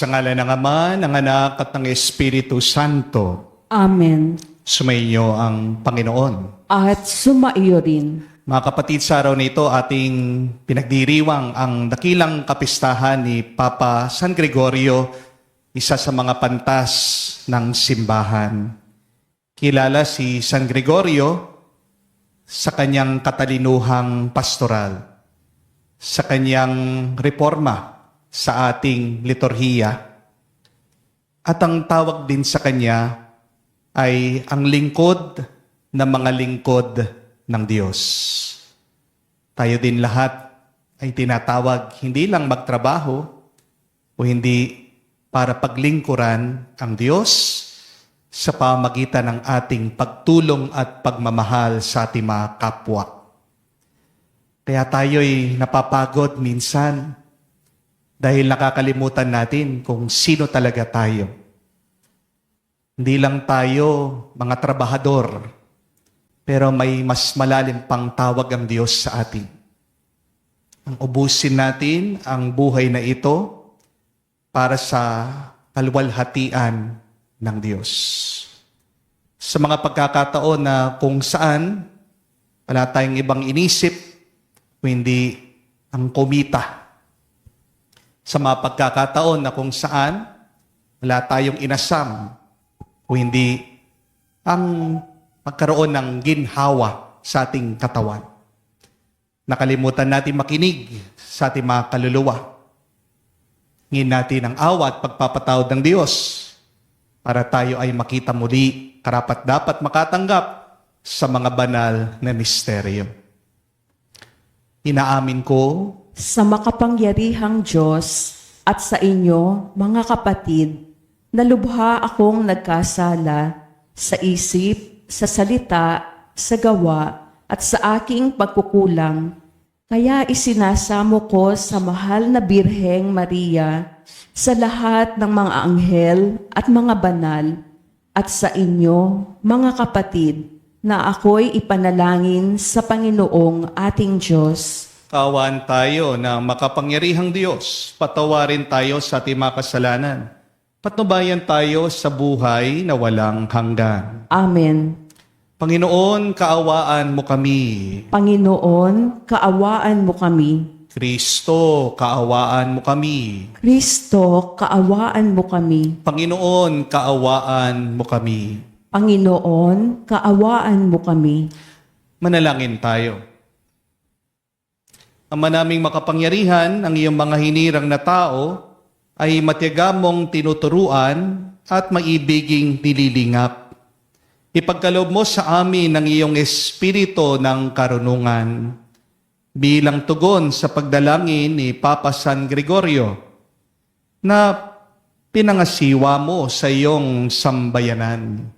Sa ngalan ng Ama, ng Anak at ng Espiritu Santo, Amen. sumainyo ang Panginoon. At sumaiyo rin. Mga kapatid, sa araw na ito ating pinagdiriwang ang dakilang kapistahan ni Papa San Gregorio, isa sa mga pantas ng simbahan. Kilala si San Gregorio sa kanyang katalinuhang pastoral, sa kanyang reforma sa ating liturhiya, at ang tawag din sa kanya ay ang lingkod ng mga lingkod ng Diyos. Tayo din lahat ay tinatawag hindi lang magtrabaho o hindi para paglingkuran ang Diyos sa pamagitan ng ating pagtulong at pagmamahal sa ating mga kapwa. Kaya tayo'y napapagod minsan dahil nakakalimutan natin kung sino talaga tayo. Hindi lang tayo mga trabahador, pero may mas malalim pang tawag ang Diyos sa atin. Ang ubusin natin ang buhay na ito para sa kaluwalhatian ng Diyos. Sa mga pagkakataon na kung saan wala tayong ibang inisip, kundi ang kumita. Sa mga pagkakataon na kung saan wala tayong inasam o hindi ang magkaroon ng ginhawa sa ating katawan. Nakalimutan natin makinig sa ating mga kaluluwa. Hingin natin ang awa at pagpapatawad ng Diyos para tayo ay makita muli karapat-dapat makatanggap sa mga banal na misteryo. Inaamin ko Sa makapangyarihang Diyos at sa inyo, mga kapatid, na lubha akong nagkasala sa isip, sa salita, sa gawa, at sa aking pagkukulang. Kaya isinasamo ko sa mahal na Birheng Maria, sa lahat ng mga anghel at mga banal, at sa inyo, mga kapatid, na ako'y ipanalangin sa Panginoong ating Diyos. kaawaan tayo ng makapangyarihang Diyos. Patawarin tayo sa ating mga kasalanan. Patnubayan tayo sa buhay na walang hanggan. Amen. Panginoon, kaawaan mo kami. Panginoon, kaawaan mo kami. Kristo, kaawaan mo kami. Kristo, kaawaan mo kami. Panginoon, kaawaan mo kami. Panginoon, kaawaan mo kami. Manalangin tayo. Ama naming makapangyarihan, ang iyong mga hinirang na tao ay matiyaga mong tinuturuan at maibiging nililingap. Ipagkaloob mo sa amin ang iyong espiritu ng karunungan bilang tugon sa pagdalangin ni Papa San Gregorio na pinangasiwa mo sa iyong sambayanan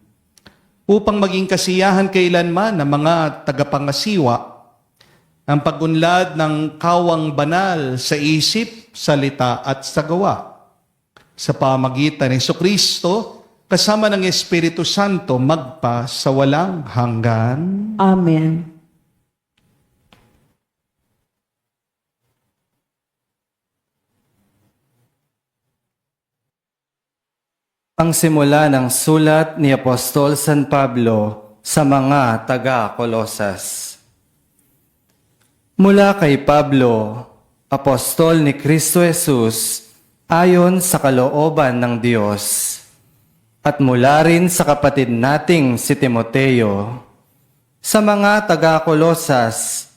upang maging kasiyahan kailanman ng mga tagapangasiwa ang pagunlad ng kawang banal sa isip, salita at sa gawa. Sa pamagitan ni Jesucristo, kasama ng Espiritu Santo, magpa sa walang hanggan. Amen. Ang simula ng sulat ni Apostol San Pablo sa mga taga-Kolosas. Mula kay Pablo, apostol ni Kristo Jesus, ayon sa kalooban ng Diyos, at mula rin sa kapatid nating si Timoteo, sa mga taga-Kolosas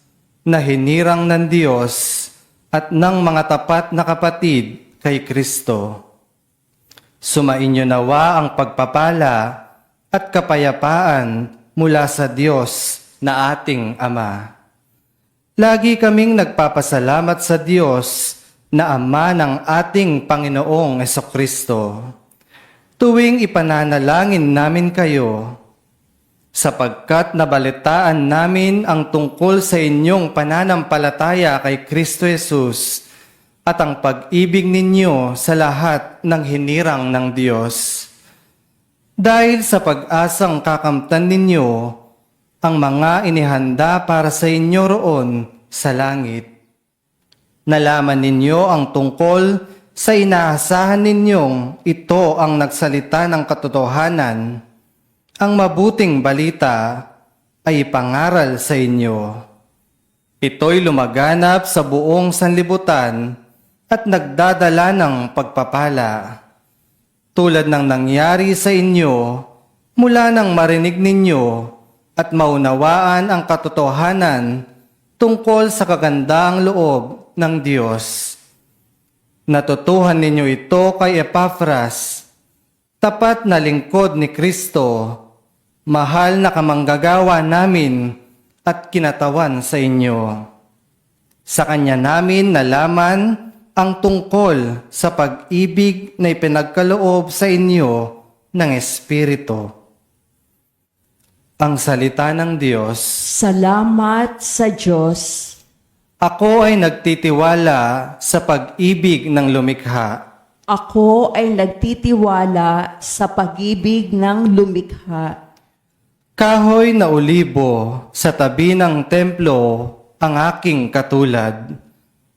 na hinirang ng Diyos at ng mga tapat na kapatid kay Kristo. Sumainyo nawa ang pagpapala at kapayapaan mula sa Diyos na ating Ama. Lagi kaming nagpapasalamat sa Diyos na Ama ng ating Panginoong Jesucristo, tuwing ipananalangin namin kayo, sapagkat nabalitaan namin ang tungkol sa inyong pananampalataya kay Kristo Jesus at ang pag-ibig ninyo sa lahat ng hinirang ng Diyos. Dahil sa pag-asang kakamtan ninyo ang mga inihanda para sa inyo roon sa langit. Nalaman ninyo ang tungkol sa inaasahan ninyong ito ang nagsalita ng katotohanan, ang mabuting balita ay ipangaral sa inyo. Ito'y lumaganap sa buong sanlibutan at nagdadala ng pagpapala. Tulad ng nangyari sa inyo mula nang marinig ninyo at maunawaan ang katotohanan tungkol sa kagandaang loob ng Diyos. Natutuhan ninyo ito kay Epafras, tapat na lingkod ni Kristo, mahal na kamanggagawa namin at kinatawan sa inyo. Sa Kanya namin nalaman ang tungkol sa pag-ibig na ipinagkaloob sa inyo ng Espiritu. Ang salita ng Diyos. Salamat sa Diyos. Ako ay nagtitiwala sa pag-ibig ng lumikha. Ako ay nagtitiwala sa pag-ibig ng lumikha. Kahoy na olibo sa tabi ng templo ang aking katulad.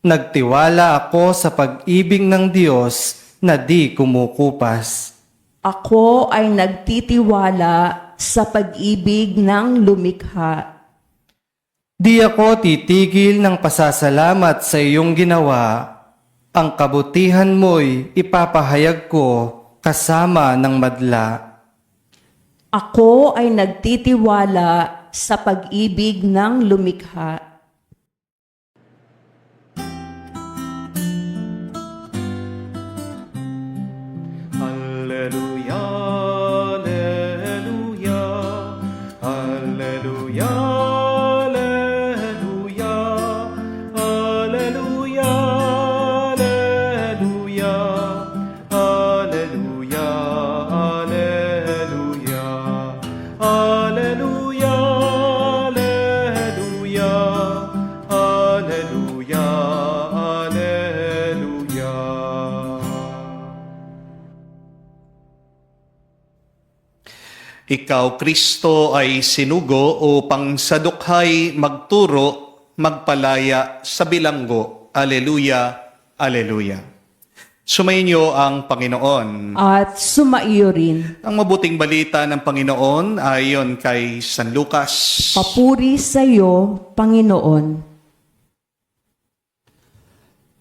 Nagtiwala ako sa pag-ibig ng Diyos na di kumukupas. Ako ay nagtitiwala sa pag-ibig ng lumikha. Di ako titigil ng pasasalamat sa iyong ginawa. Ang kabutihan mo'y ipapahayag ko kasama ng madla. Ako ay nagtitiwala sa pag-ibig ng lumikha. Alleluia, alleluia, alleluia, alleluia, alleluia, alleluia, alleluia, alleluia, alleluia, alleluia, alleluia, Ikaw, Kristo, ay sinugo upang sa dukhay magturo, magpalaya sa bilanggo. Alleluia, alleluia. Sumainyo ang Panginoon. At sumaiyo rin. Ang mabuting balita ng Panginoon ayon kay San Lucas. Papuri sa iyo, Panginoon.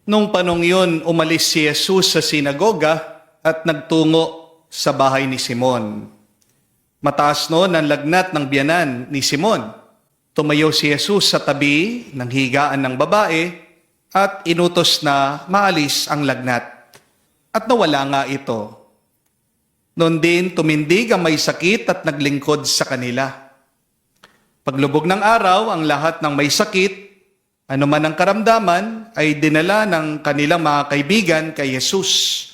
Nung panong yun, umalis si Jesus sa sinagoga at nagtungo sa bahay ni Simon. Mataas noon ang lagnat ng biyanan ni Simon. Tumayo si Jesus sa tabi ng higaan ng babae at inutos na maalis ang lagnat. At nawala nga ito. Noon din tumindig ang may sakit at naglingkod sa kanila. Paglubog ng araw, ang lahat ng may sakit, anuman ang karamdaman, ay dinala ng kanilang mga kaibigan kay Jesus.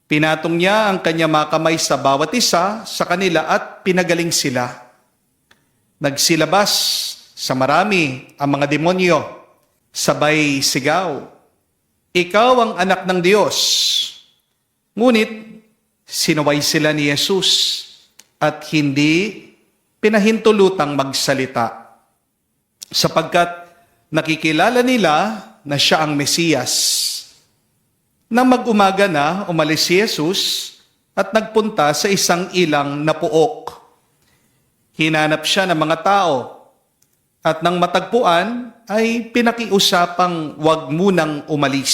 Pinatong niya ang kanya mga kamay sa bawat isa sa kanila at pinagaling sila. Nagsilabas sa marami ang mga demonyo, sabay sigaw, "Ikaw ang anak ng Diyos." Ngunit sinuway sila ni Jesus at hindi pinahintulutang magsalita, sapagkat nakikilala nila na siya ang Mesiyas. Nang mag-umaga na, umalis si Jesus at nagpunta sa isang ilang na puok. Hinanap siya ng mga tao at nang matagpuan ay pinakiusapang wag munang umalis.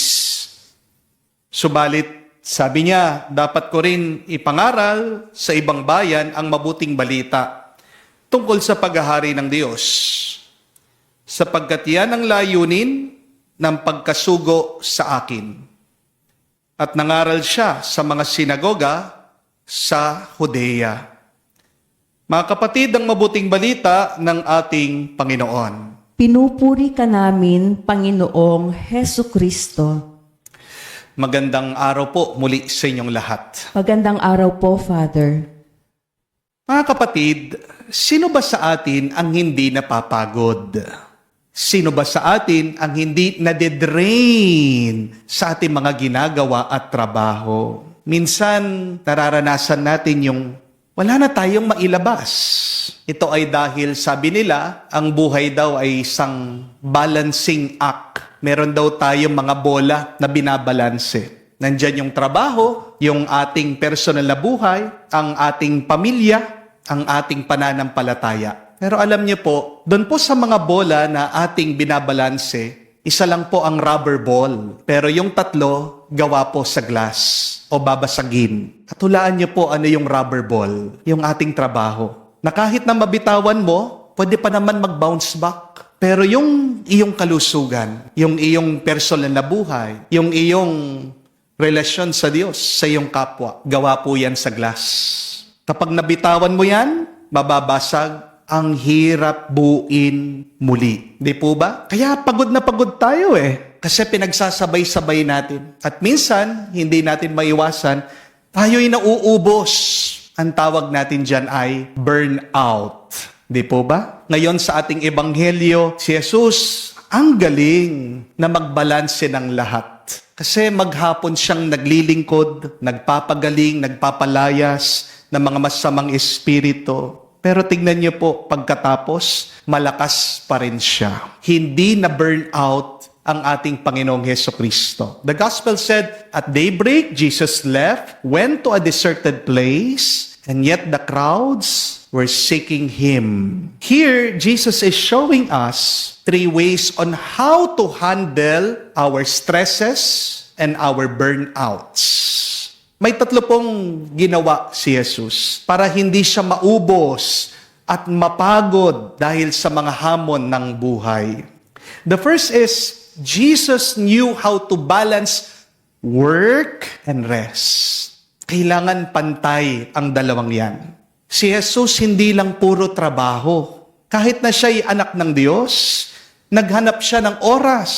Subalit, sabi niya, dapat ko rin ipangaral sa ibang bayan ang mabuting balita tungkol sa paghahari ng Diyos, sapagkat yan ang layunin ng pagkasugo sa akin. At nangaral siya sa mga sinagoga sa Judea. Mga kapatid, ang mabuting balita ng ating Panginoon. Pinupuri ka namin, Panginoong Hesu Kristo. Magandang araw po muli sa inyong lahat. Magandang araw po, Father. Mga kapatid, sino ba sa atin ang hindi napapagod? Sino ba sa atin ang hindi nade-drain sa ating mga ginagawa at trabaho? Minsan, nararanasan natin yung wala na tayong mailabas. Ito ay dahil, sabi nila, ang buhay daw ay isang balancing act. Meron daw tayong mga bola na binabalanse. Nandyan yung trabaho, yung ating personal na buhay, ang ating pamilya, ang ating pananampalataya. Pero alam niyo po, doon po sa mga bola na ating binabalanse, isa lang po ang rubber ball. Pero yung tatlo, gawa po sa glass o babasagin. At hulaan niyo po ano yung rubber ball, yung ating trabaho. Na kahit na mabitawan mo, pwede pa naman mag-bounce back. Pero yung iyong kalusugan, yung iyong personal na buhay, yung iyong relasyon sa Diyos, sa iyong kapwa, gawa po yan sa glass. Kapag nabitawan mo yan, mababasag, ang hirap buuin muli. Di po ba? Kaya pagod na pagod tayo Kasi pinagsasabay-sabay natin. At minsan, hindi natin maiwasan, tayo'y nauubos. Ang tawag natin dyan ay burnout. Di po ba? Ngayon sa ating ebanghelyo, si Jesus ang galing na magbalanse ng lahat. Kasi maghapon siyang naglilingkod, nagpapagaling, nagpapalayas ng mga masamang espiritu. Pero tignan niyo po, pagkatapos, malakas pa rin siya. Hindi na burn out ang ating Panginoong Hesukristo. The Gospel said, at daybreak, Jesus left, went to a deserted place, and yet the crowds were seeking Him. Here, Jesus is showing us 3 ways on how to handle our stresses and our burnouts. May 3 pong ginawa si Jesus para hindi siya maubos at mapagod dahil sa mga hamon ng buhay. The first is, Jesus knew how to balance work and rest. Kailangan pantay ang dalawang yan. Si Jesus hindi lang puro trabaho. Kahit na siya'y anak ng Diyos, naghanap siya ng oras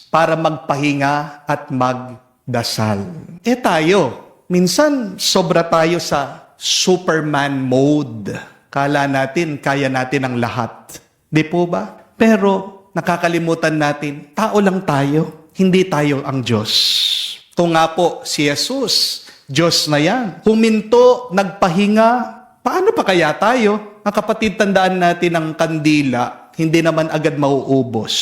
para magpahinga at magdasal. Tayo, minsan sobra tayo sa Superman mode. Kala natin, kaya natin ang lahat. Di po ba? Pero nakakalimutan natin, tao lang tayo, hindi tayo ang Diyos. Kung nga po si Jesus, Diyos na yan. Huminto, nagpahinga. Paano pa kaya tayo? Mga kapatid, tandaan natin ang kandila, hindi naman agad mauubos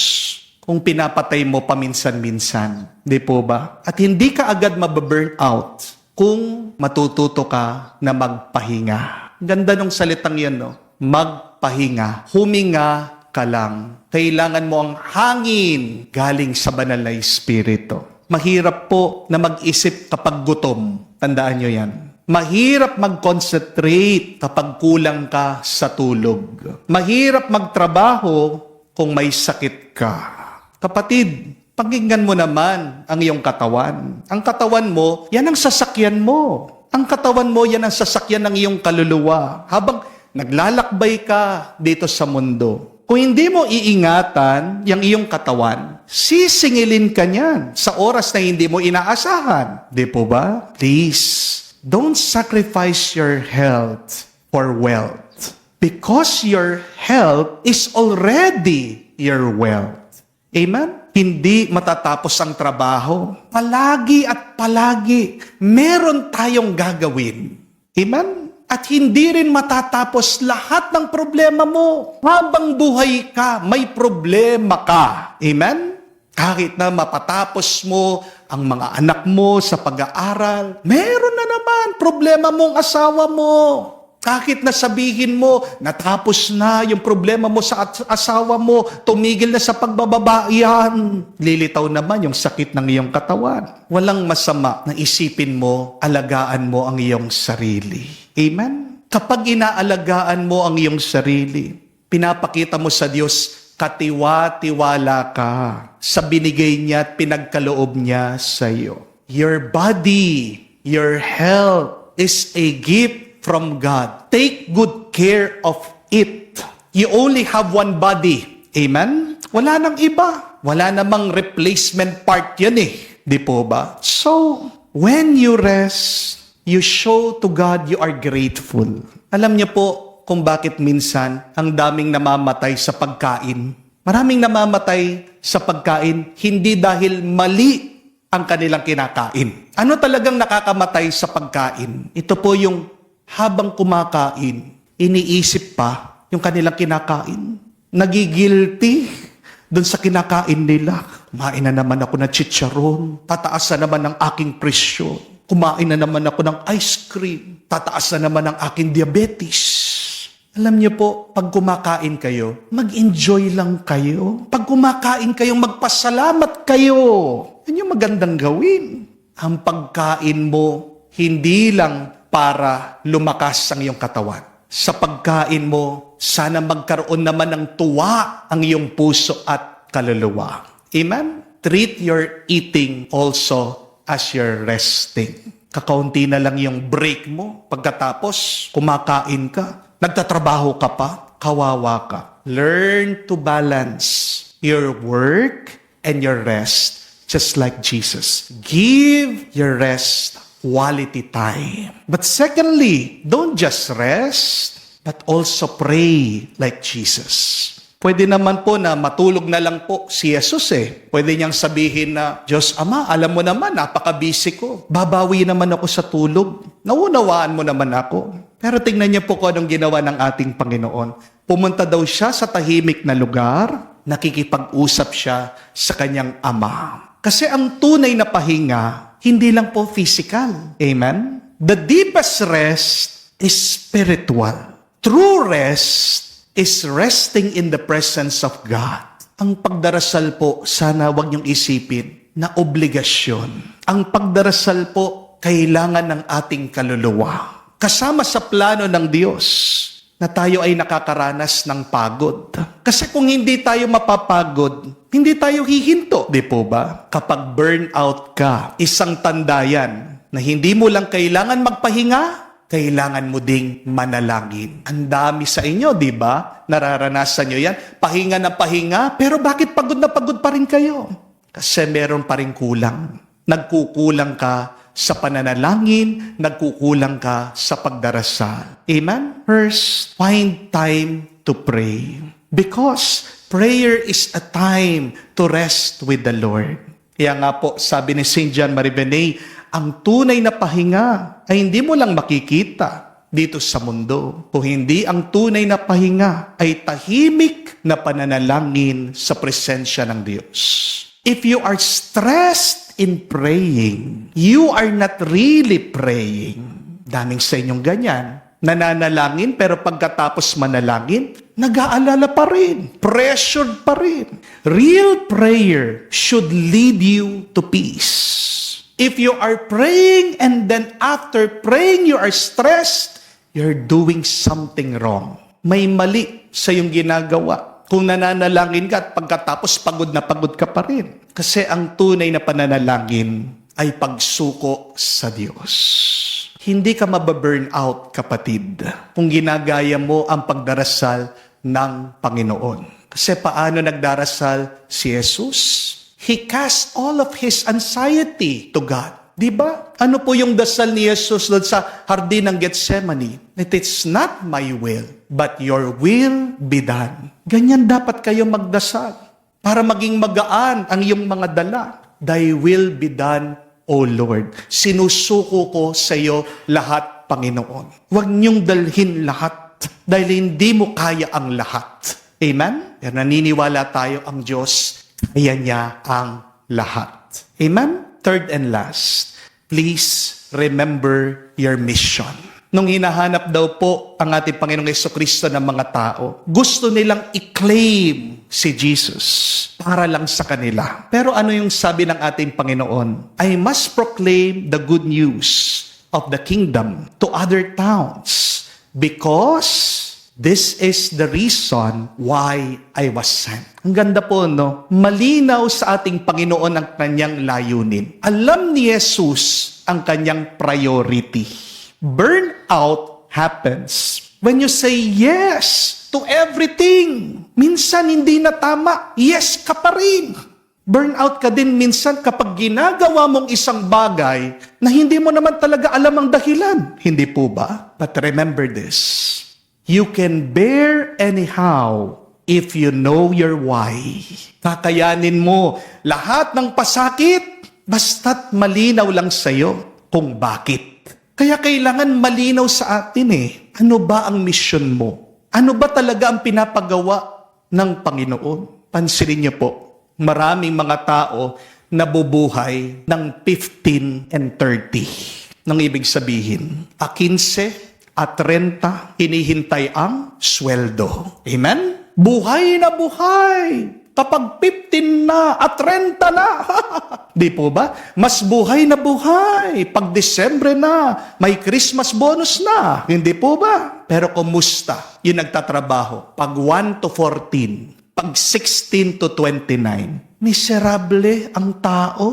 kung pinapatay mo paminsan-minsan. Di po ba? At hindi ka agad mababurn out kung matututo ka na magpahinga. Ganda nung salitang yan, no? Magpahinga. Huminga ka lang. Kailangan mo ang hangin galing sa banal na Espiritu. Mahirap po na mag-isip kapag gutom. Tandaan nyo yan. Mahirap mag-concentrate kapag kulang ka sa tulog. Mahirap magtrabaho kung may sakit ka. Kapatid, pakinggan mo naman ang iyong katawan. Ang katawan mo, yan ang sasakyan mo. Ang katawan mo, yan ang sasakyan ng iyong kaluluwa. Habang naglalakbay ka dito sa mundo. Kung hindi mo iingatan yung iyong katawan, sisingilin ka niyan sa oras na hindi mo inaasahan. Di po ba? Please, don't sacrifice your health for wealth. Because your health is already your wealth. Amen? Hindi matatapos ang trabaho. Palagi at palagi, meron tayong gagawin. Amen? At hindi rin matatapos lahat ng problema mo. Habang buhay ka, may problema ka. Amen? Kahit na mapatapos mo ang mga anak mo sa pag-aaral, meron na naman problema mong asawa mo. Kahit na sabihin mo, natapos na yung problema mo sa asawa mo, tumigil na sa pagbababaihan. Lilitaw naman yung sakit ng iyong katawan. Walang masama na isipin mo, alagaan mo ang iyong sarili. Amen? Kapag inaalagaan mo ang iyong sarili, pinapakita mo sa Diyos, katiwa-tiwala ka sa binigay niya at pinagkaloob niya sa iyo. Your body, your health is a gift from God. Take good care of it. You only have one body. Amen? Wala nang iba. Wala namang replacement part yan Di po ba? So, when you rest, you show to God you are grateful. Alam niyo po kung bakit minsan ang daming namamatay sa pagkain. Maraming namamatay sa pagkain hindi dahil mali ang kanilang kinakain. Ano talagang nakakamatay sa pagkain? Ito po yung habang kumakain, iniisip pa yung kanilang kinakain. Nagigilty, doon sa kinakain nila. Kumain na naman ako ng chicharon. Tataas na naman ang aking presyo. Kumain na naman ako ng ice cream. Tataas na naman ang aking diabetes. Alam niyo po, pag kumakain kayo, mag-enjoy lang kayo. Pag kumakain kayo, magpasalamat kayo. Yan yung magandang gawin. Ang pagkain mo, hindi lang para lumakas ang iyong katawan. Sa pagkain mo, sana magkaroon naman ng tuwa ang iyong puso at kaluluwa. Amen? Treat your eating also as you're resting. Kakaunti na lang yung break mo. Pagkatapos, kumakain ka. Nagtatrabaho ka pa, kawawa ka. Learn to balance your work and your rest just like Jesus. Give your rest quality time. But secondly, don't just rest, but also pray like Jesus. Pwede naman po na matulog na lang po si Jesus Pwede niyang sabihin na, Diyos Ama, alam mo naman, napaka-busy ko. Babawi naman ako sa tulog. Naunawaan mo naman ako. Pero tingnan niyo po kung anong ginawa ng ating Panginoon. Pumunta daw siya sa tahimik na lugar, nakikipag-usap siya sa kanyang Ama. Kasi ang tunay na pahinga, hindi lang po physical. Amen? The deepest rest is spiritual. True rest is resting in the presence of God. Ang pagdarasal po, sana wag niyong isipin na obligasyon. Ang pagdarasal po, kailangan ng ating kaluluwa. Kasama sa plano ng Diyos na tayo ay nakakaranas ng pagod. Kasi kung hindi tayo mapapagod, hindi tayo hihinto. Di po ba? Kapag burnout ka, isang tanda yan na hindi mo lang kailangan magpahinga, kailangan mo ding manalangin. Ang dami sa inyo, di ba? Nararanasan nyo yan. Pahinga na pahinga, pero bakit pagod na pagod pa rin kayo? Kasi meron pa rin kulang. Nagkukulang ka sa pananalangin, nagkukulang ka sa pagdarasal. Amen? First, find time to pray. Because prayer is a time to rest with the Lord. Kaya nga po, sabi ni St. John Marie Vianney, ang tunay na pahinga ay hindi mo lang makikita dito sa mundo. Kung hindi ang tunay na pahinga ay tahimik na pananalangin sa presensya ng Diyos. If you are stressed in praying, you are not really praying. Daming sa inyong ganyan. Nananalangin pero pagkatapos manalangin, nag-aalala pa rin. Pressured pa rin. Real prayer should lead you to peace. If you are praying and then after praying you are stressed, you're doing something wrong. May mali sa iyong ginagawa. Kung nananalangin ka at pagkatapos pagod na pagod ka pa rin. Kasi ang tunay na pananalangin ay pagsuko sa Diyos. Hindi ka mababurn out, kapatid, kung ginagaya mo ang pagdarasal ng Panginoon. Kasi paano nagdarasal si Jesus? He cast all of his anxiety to God. Diba? Ano po yung dasal ni Jesus doon sa hardin ng Gethsemane? That it's not my will, but your will be done. Ganyan dapat kayo magdasal para maging magaan ang iyong mga dala. Thy will be done, O Lord. Sinusuko ko sa iyo lahat, Panginoon. Huwag niyong dalhin lahat dahil hindi mo kaya ang lahat. Amen? Pero naniniwala tayo ang Diyos, kaya niya ang lahat. Amen? Third and last, please remember your mission. Nung hinahanap daw po ang ating Panginoong Jesucristo ng mga tao, gusto nilang i-claim si Jesus para lang sa kanila. Pero ano yung sabi ng ating Panginoon? I must proclaim the good news of the kingdom to other towns because this is the reason why I was sent. Ang ganda po, no? Malinaw sa ating Panginoon ang kanyang layunin. Alam ni Jesus ang kanyang priority. Burnout happens when you say yes to everything. Minsan hindi na tama. Yes ka pa rin. Burnout ka din minsan kapag ginagawa mong isang bagay na hindi mo naman talaga alam ang dahilan. Hindi po ba? But remember this. You can bear anyhow if you know your why. Kakayanin mo lahat ng pasakit basta't malinaw lang sa'yo kung bakit. Kaya kailangan malinaw sa atin Ano ba ang mission mo? Ano ba talaga ang pinapagawa ng Panginoon? pansinin niyo po, maraming mga tao nabubuhay ng 15 and 30. Nang ibig sabihin, 15 at 30, hinihintay ang sweldo. Amen? Buhay na buhay! Kapag 15 na at 30 na, di po ba? Mas buhay na buhay. Pag Disyembre na, may Christmas bonus na. Hindi po ba? Pero kumusta yung nagtatrabaho? Pag 1 to 14, pag 16 to 29, miserable ang tao.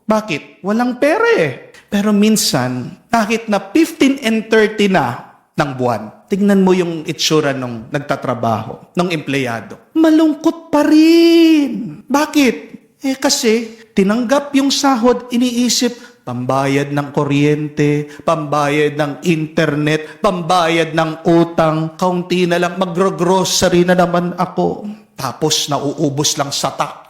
Bakit? Walang pere. Pero minsan, kahit na 15 and 30 na ng buwan, tingnan mo yung itsura nung nagtatrabaho, nung empleyado. Malungkot pa rin. Bakit? Kasi tinanggap yung sahod, iniisip, pambayad ng kuryente, pambayad ng internet, pambayad ng utang, kaunti na lang, magro-grocery na naman ako. Tapos nauubos lang sa tax.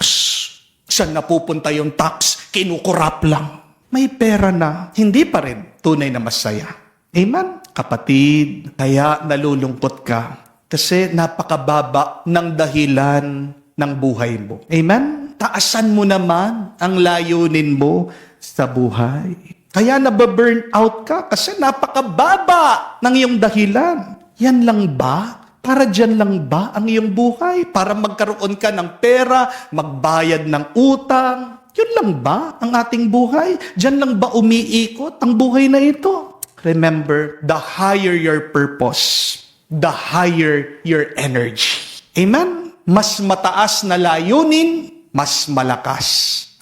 Saan napupunta yung tax? Kinukurap lang. May pera na, hindi pa rin tunay na masaya. Amen? Kapatid, kaya nalulungkot ka kasi napakababa ng dahilan ng buhay mo. Amen? Taasan mo naman ang layunin mo sa buhay. Kaya nababurn out ka kasi napakababa ng iyong dahilan. Yan lang ba? Para dyan lang ba ang iyong buhay? Para magkaroon ka ng pera, magbayad ng utang? Yun lang ba ang ating buhay? Dyan lang ba umiikot ang buhay na ito? Remember, the higher your purpose, the higher your energy. Amen? Mas mataas na layunin, mas malakas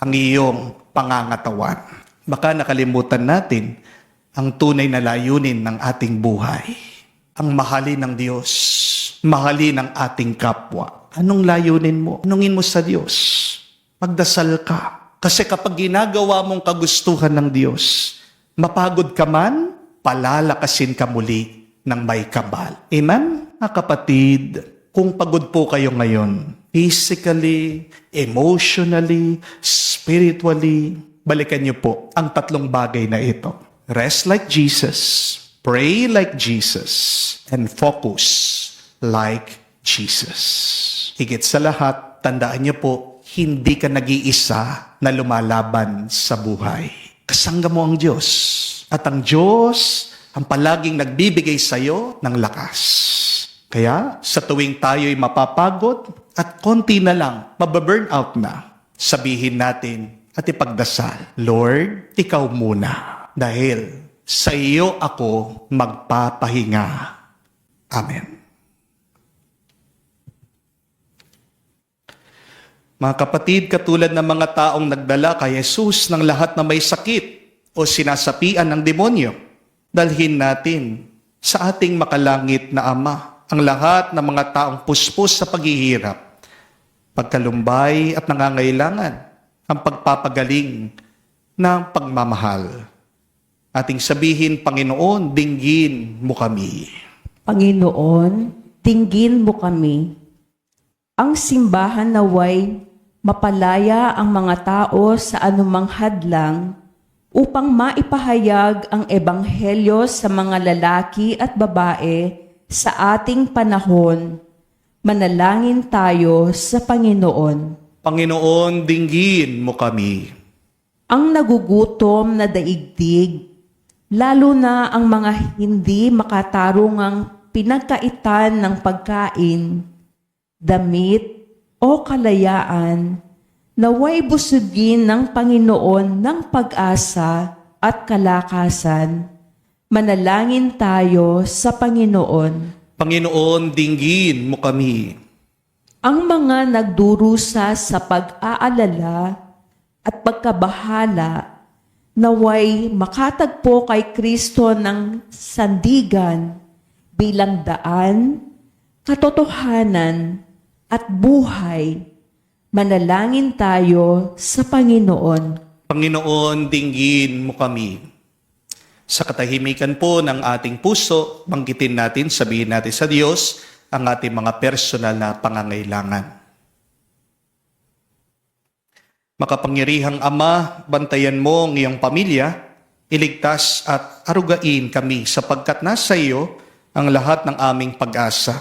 ang iyong pangangatawan. Baka nakalimutan natin ang tunay na layunin ng ating buhay. Ang mahalin ng Diyos, mahalin ang ating kapwa. Anong layunin mo? Anungin mo sa Diyos. Magdasal ka. Kasi kapag ginagawa mong kagustuhan ng Diyos, mapagod ka man, palalakasin ka muli ng may kabal. Amen? Mga kapatid, kung pagod po kayo ngayon, physically, emotionally, spiritually, balikan niyo po ang tatlong bagay na ito. Rest like Jesus, pray like Jesus, and focus like Jesus. Higit sa lahat, tandaan niyo po, hindi ka nag-iisa na lumalaban sa buhay. Kasangga mo ang Diyos. At ang Diyos ang palaging nagbibigay sa iyo ng lakas. Kaya sa tuwing tayo'y mapapagod at konti na lang, mababurn out na, sabihin natin at ipagdasal, Lord, Ikaw muna. Dahil sa iyo ako magpapahinga. Amen. Mga kapatid, katulad ng mga taong nagdala kay Jesus ng lahat na may sakit o sinasapian ng demonyo, dalhin natin sa ating makalangit na Ama ang lahat ng mga taong puspos sa paghihirap, pagkalumbay at nangangailangan, ang pagpapagaling ng pagmamahal. Ating sabihin, Panginoon, dinggin mo kami. Panginoon, dinggin mo kami. Ang simbahan naway mapalaya ang mga tao sa anumang hadlang upang maipahayag ang ebanghelyo sa mga lalaki at babae sa ating panahon. Manalangin tayo sa Panginoon. Panginoon, dinggin mo kami. Ang nagugutom na daigdig, lalo na ang mga hindi makatarungang pinagkaitan ng pagkain, damit, o kalayaan, naway busugin ng Panginoon ng pag-asa at kalakasan. Manalangin tayo sa Panginoon. Panginoon, dinggin mo kami. Ang mga nagdurusa sa pag-aalala at pagkabahala, naway makatagpo kay Kristo ng sandigan bilang daan, katotohanan, at buhay. Manalangin tayo sa Panginoon. Panginoon, dinggin mo kami. Sa katahimikan po ng ating puso, banggitin natin, sabihin natin sa Diyos ang ating mga personal na pangangailangan. Makapangyarihang Ama, bantayan mo ang iyong pamilya, iligtas at arugain kami sapagkat nasa iyo ang lahat ng aming pag-asa.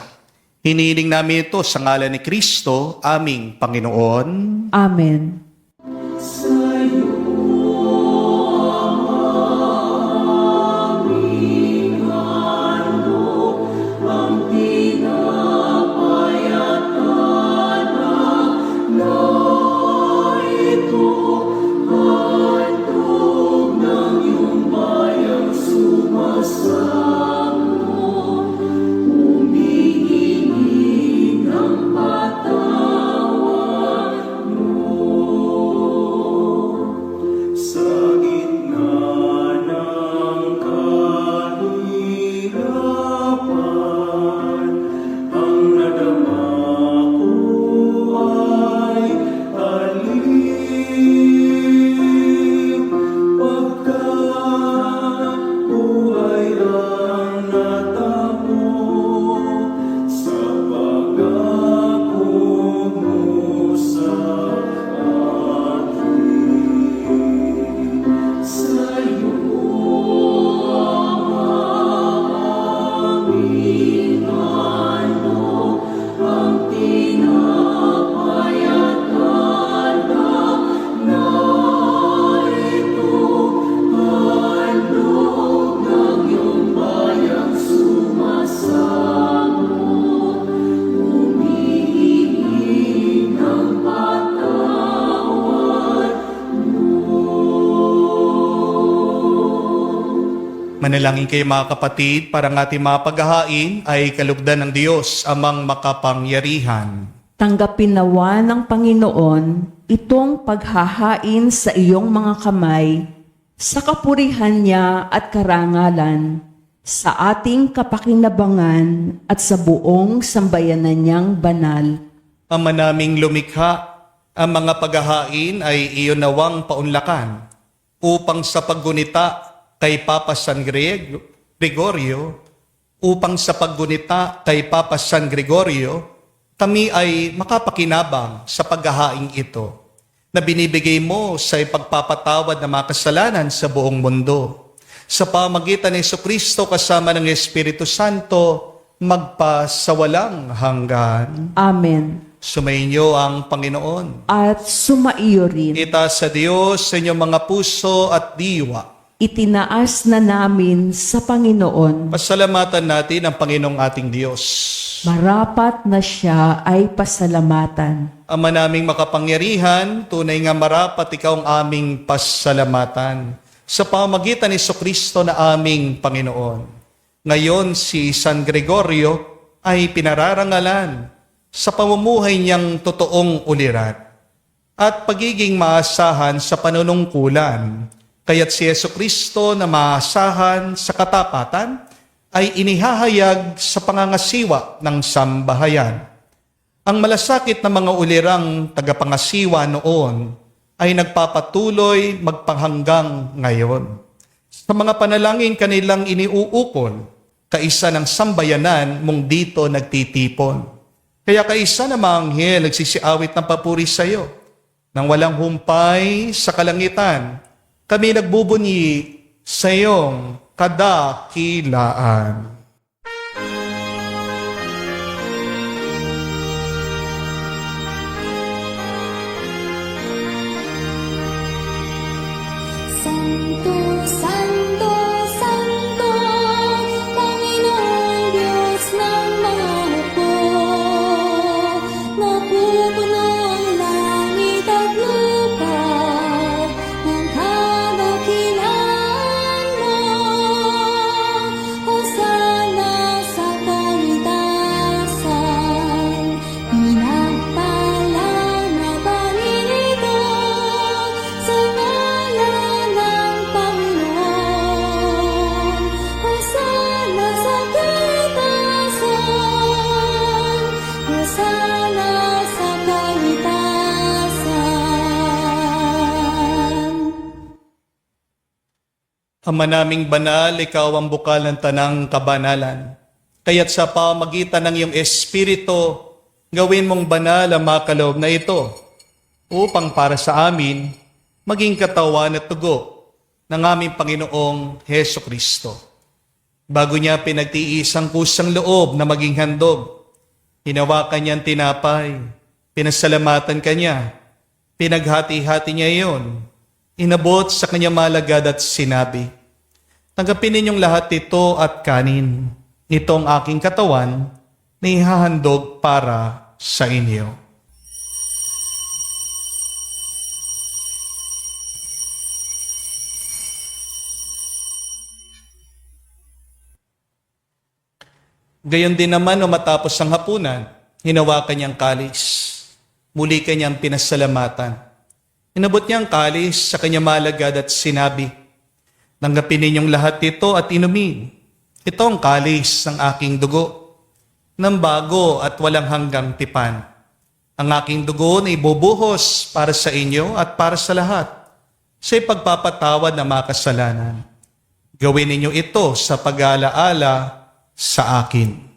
Hinihiling namin ito sa ngalan ni Kristo, aming Panginoon. Amen. Manalangin kayo mga kapatid, para ng ating mga paghahain ay kalugdan ng Diyos, amang makapangyarihan. Tanggapin nawa ng Panginoon itong paghahain sa iyong mga kamay, sa kapurihan niya at karangalan, sa ating kapakinabangan at sa buong sambayanan niyang banal. Ama naming lumikha, ang mga paghahain ay iyon nawang paunlakan, upang sa paggunita kay Papa San Gregorio, kami ay makapakinabang sa paghahaing ito na binibigay mo sa ipagpapatawad ng mga kasalanan sa buong mundo. Sa pamagitan ng Jesucristo kasama ng Espiritu Santo, magpasawalang hanggan. Amen. Sumainyo ang Panginoon. At sumaiyo rin. Itaas sa Diyos sa inyong mga puso at diwa. Itinaas na namin sa Panginoon. Pasalamatan natin ang Panginoong ating Diyos. Marapat na siya ay pasalamatan. Ama naming makapangyarihan, tunay nga marapat ikaw ang aming pasalamatan sa pamagitan ni Jesucristo na aming Panginoon. Ngayon si San Gregorio ay pinararangalan sa pamumuhay niyang totoong uliran at pagiging maasahan sa panunungkulan. Kaya't si Jesucristo na maasahan sa katapatan ay inihahayag sa pangangasiwa ng sambahayan. Ang malasakit na mga ulirang tagapangasiwa noon ay nagpapatuloy magpahanggang ngayon. Sa mga panalangin kanilang iniuukol, kaisa ng sambayanan mong dito nagtitipon. Kaya kaisa na mga anghel nagsisiawit ng papuri sa iyo. Nang walang humpay sa kalangitan, kami nagbubunyi sa iyong kadakilaan. Santo, Santo, Santo, Panginoon Diyos ng mga hukbo. Napupuno ang langit at lupa ng kadakilaan mo. Hosana sa kaitasan, pinagpalang na paninito sa ngalan ng Panginoon. Hosana sa kaitasan, Hosana sa kaitasan. Ama naming banal, ikaw ang bukal ng tanang kabanalan. Kaya't sa pamagitan ng iyong Espiritu, gawin mong banal ang mga kaloob na ito, upang para sa amin, maging katawan at tugo ng aming Panginoong Heso Kristo. Bago niya pinagtiis ang kusang loob na maging handog, Hinawakan niya ang tinapay, pinasalamatan kanya, pinaghati-hati niya iyon, inabot sa kanyang malagad at sinabi, "Tanggapin ninyong lahat ito at kanin. Ito ang aking katawan na ihahandog para sa inyo." Gayon din naman, matapos ang hapunan, hinawakan niyang kalis. Muli kanyang pinasalamatan. Inabot niya ang kalis sa kanyang malagad at sinabi, "Tanggapin ninyong lahat ito at inumin. Ito ang kalis ng aking dugo, ng bago at walang hanggang tipan. Ang aking dugo na ibubuhos para sa inyo at para sa lahat, sa ipagpapatawad ng mga kasalanan. Gawin ninyo ito sa pag-aalaala sa akin."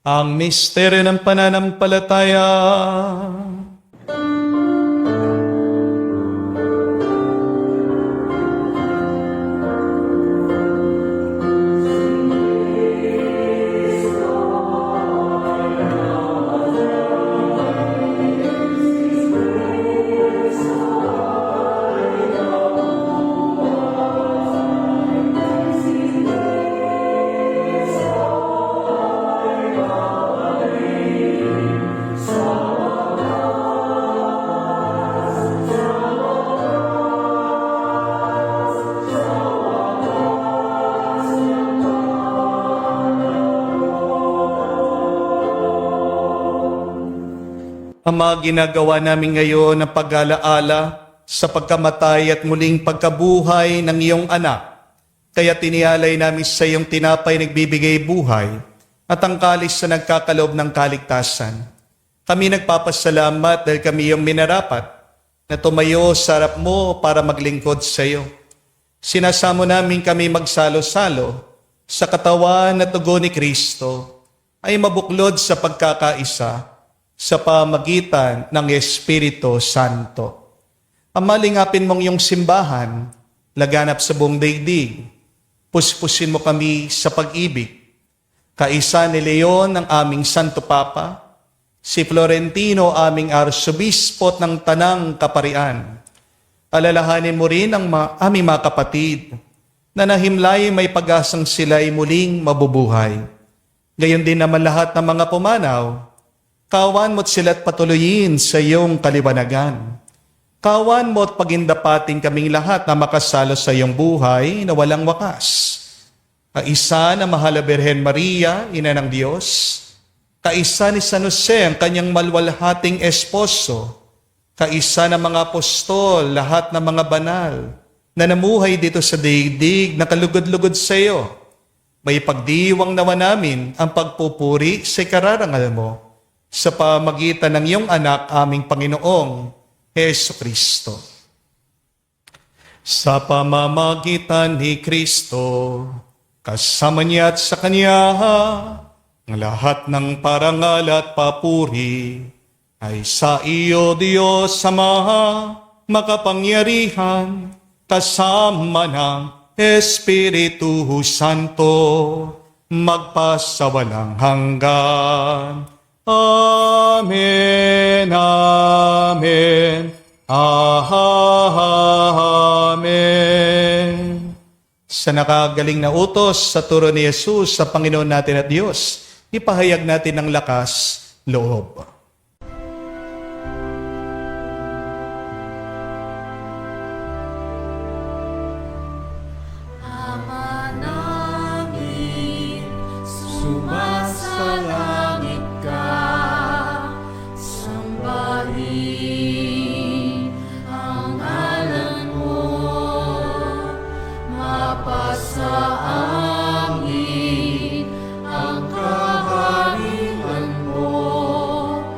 Ang misteryo ng pananampalataya. Ama, ginagawa namin ngayon ang pag-alaala sa pagkamatay at muling pagkabuhay ng iyong anak. Kaya tinialay namin sa iyong tinapay nagbibigay buhay at ang kalis na nagkakaloob ng kaligtasan. Kami nagpapasalamat dahil kami iyong minarapat na tumayo sa harap mo para maglingkod sa iyo. Sinasamo namin kami magsalo-salo sa katawan at dugo ni Kristo ay mabuklod sa pagkakaisa sa pamagitan ng Espiritu Santo. Amalingapin mong iyong simbahan, laganap sa buong daigdig. Puspusin mo kami sa pag-ibig. Kaisa ni Leon ang aming Santo Papa, si Florentino aming Arsobispo ng Tanang Kaparian. Alalahanin mo rin ang aming mga kapatid na nahimlay may pag-asang sila'y muling mabubuhay. Gayon din naman lahat ng mga pumanaw. Kawan mo't sila't patuloyin sa iyong kaliwanagan. Kawan mo't pagindapating kaming lahat na makasalo sa iyong buhay na walang wakas. Kaisa na mahal na Birhen Maria, Ina ng Diyos. Kaisa ni San Jose, ang kanyang malwalhating esposo. Kaisa ng mga apostol, lahat ng mga banal na namuhay dito sa daigdig na kalugod-lugod sa iyo. May pagdiwang nawa namin ang pagpupuri sa ikararangal mo sa pamagitan ng iyong anak, aming Panginoong Hesu Kristo. Sa pamamagitan ni Kristo, kasama niya at sa Kanya, ang lahat ng parangal at papuri ay sa iyo, Diyos Ama, makapangyarihan, kasama ng Espiritu Santo, magpasawalang hanggan. Amen, amen, amen. Sa nakagaling na utos sa turo ni Jesus sa Panginoon natin at Diyos, ipahayag natin ng lakas loob. Ama namin, sumasalangit ka, sambahin ang ngalan mo, mapasa amin ang kaharian mo,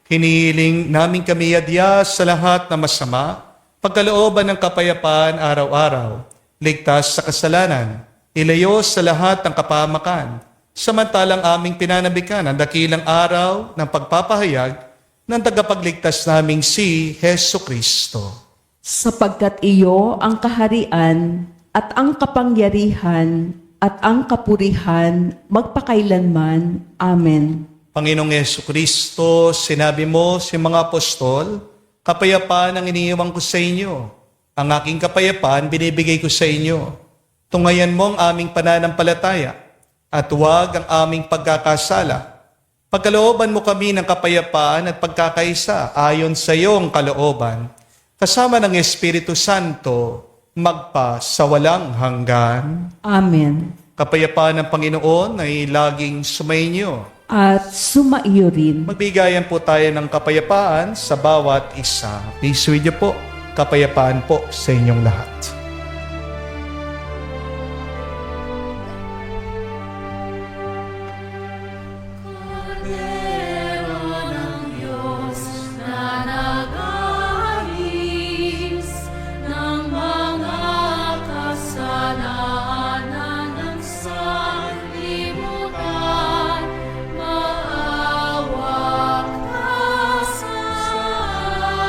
Hinihiling namin kami adya sa lahat na masama, pagkalooban ng kapayapaan araw-araw, ligtas sa kasalanan, ilayo sa lahat ng kapahamakan, samantalang aming pinanabikan ang dakilang araw ng pagpapahayag ng tagapagligtas naming si Heso Kristo. Sapagkat iyo ang kaharian at ang kapangyarihan at ang kapurihan magpakailanman. Amen. Panginoong Yesu Kristo, sinabi mo sa mga apostol, kapayapaan ang iniiwan ko sa inyo. Ang aking kapayapaan binibigay ko sa inyo. Tungayan mo ang aming pananampalataya at huwag ang aming pagkakasala. Pagkalooban mo kami ng kapayapaan at pagkakaisa ayon sa iyong kalooban, kasama ng Espiritu Santo, magpa sa walang hanggan. Amen. Kapayapaan ng Panginoon ay laging sumainyo. At sumaiyo rin. Magbigayan po tayo ng kapayapaan sa bawat isa. Peace with you po. Kapayapaan po sa inyong lahat. Cordero ng Diyos na nag-aalis ng mga kasalanan ng sanlibutan, maawa ka sa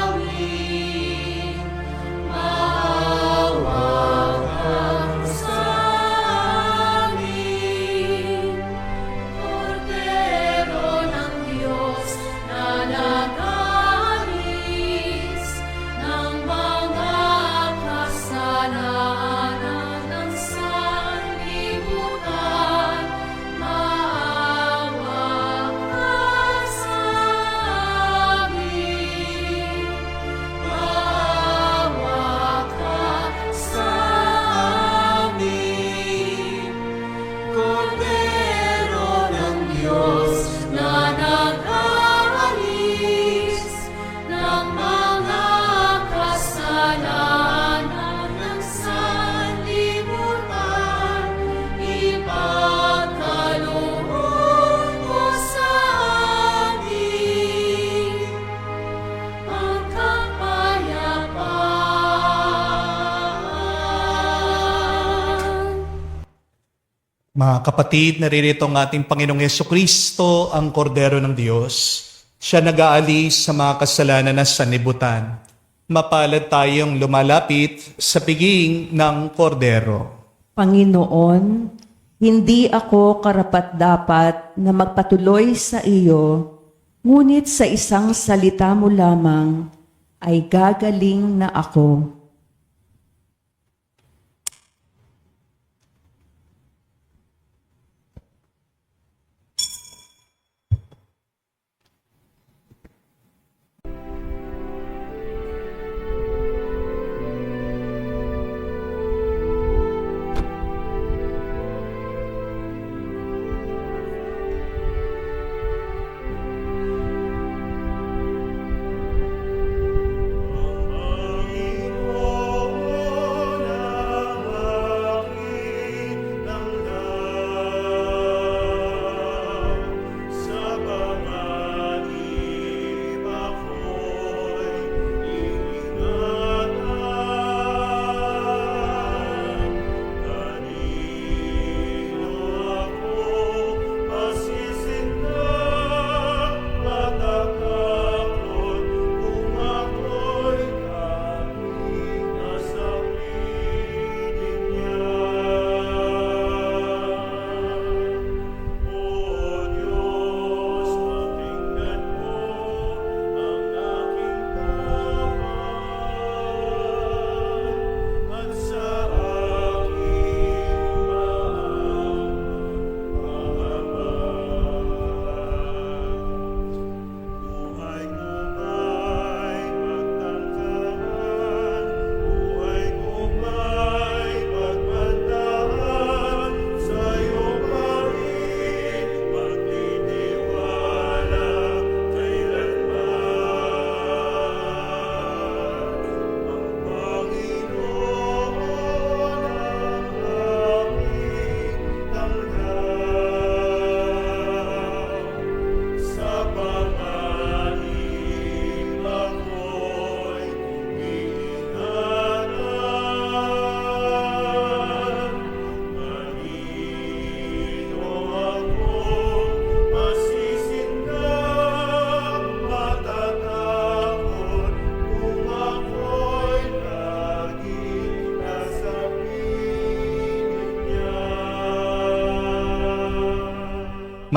amin. Maawa ka sa amin. Cordero ng Diyos na nag-aalis ng mga kasalanan ng sanlibutan, maawa ka sa amin. Maawa ka sa amin. Cordero ng Diyos na nag-aalis ng mga kasalanan ng sanlibutan, ipagkaloob mo sa amin ang kapayapaan. Mga kapatid, naririto ang ating Panginoong Yesukristo, ang Kordero ng Diyos. Siya nag-aalis sa mga kasalanan na sanlibutan. Mapalad tayong lumalapit sa piging ng Kordero. Panginoon, hindi ako karapat-dapat na magpatuloy sa iyo, ngunit sa isang salita mo lamang ay gagaling na ako. Panginoon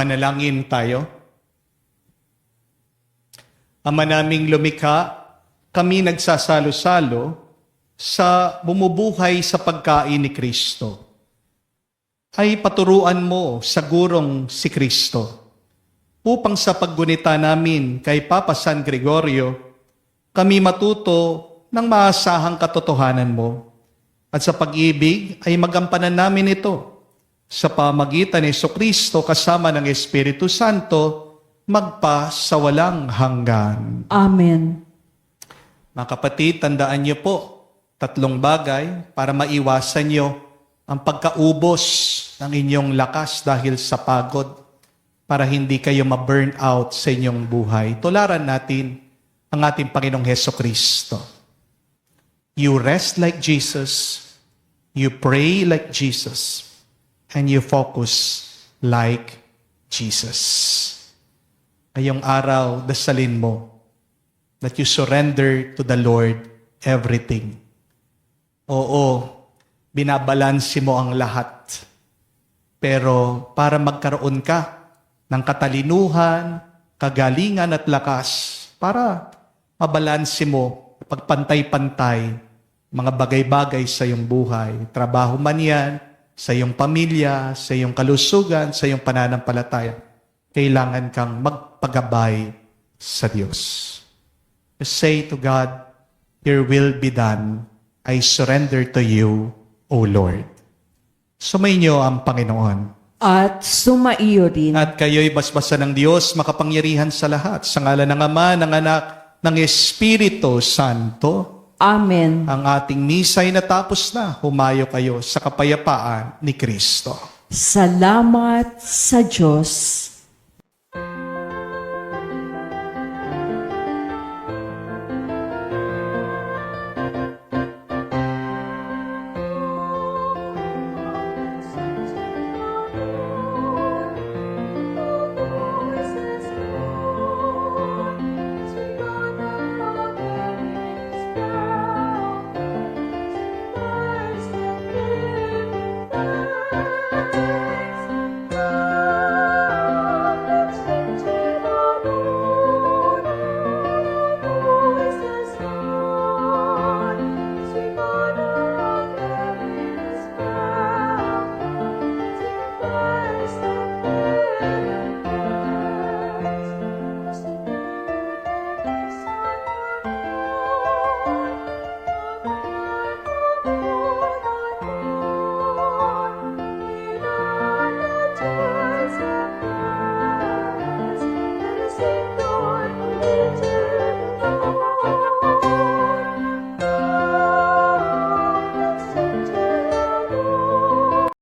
Manalangin tayo. Ama naming lumikha, kami nagsasalo-salo sa bumubuhay sa pagkain ni Kristo. Ay paturuan mo sa gurong si Kristo upang sa paggunita namin kay Papa San Gregorio, kami matuto ng maasahang katotohanan mo at sa pag-ibig ay magampanan namin ito sa pamagitan ni Jesucristo kasama ng Espiritu Santo magpa sa walang hanggan. Amen. Mga kapatid, tandaan niyo po 3 bagay para maiwasan niyo ang pagkaubos ng inyong lakas dahil sa pagod para hindi kayo ma-burn out sa inyong buhay. Tularan natin ang ating Panginoong Hesukristo. You rest like Jesus, you pray like Jesus, and you focus like Jesus. Ngayong araw, dasalin mo that you surrender to the Lord everything. Oo, binabalansi mo ang lahat. Pero para magkaroon ka ng katalinuhan, kagalingan at lakas, para mabalansi mo, pagpantay-pantay, mga bagay-bagay sa iyong buhay. Trabaho man yan, sa iyong pamilya, sa iyong kalusugan, sa iyong pananampalataya. Kailangan kang magpagabay sa Diyos. Just say to God, your will be done. I surrender to you, O Lord. Sumainyo ang Panginoon. At sumaiyo rin. At kayo'y basbasan ng Diyos, makapangyarihan sa lahat. Sa ngalan ng Ama, ng Anak, ng Espiritu Santo. Amen. Ang ating misa'y natapos na. Humayo kayo sa kapayapaan ni Kristo. Salamat sa Diyos.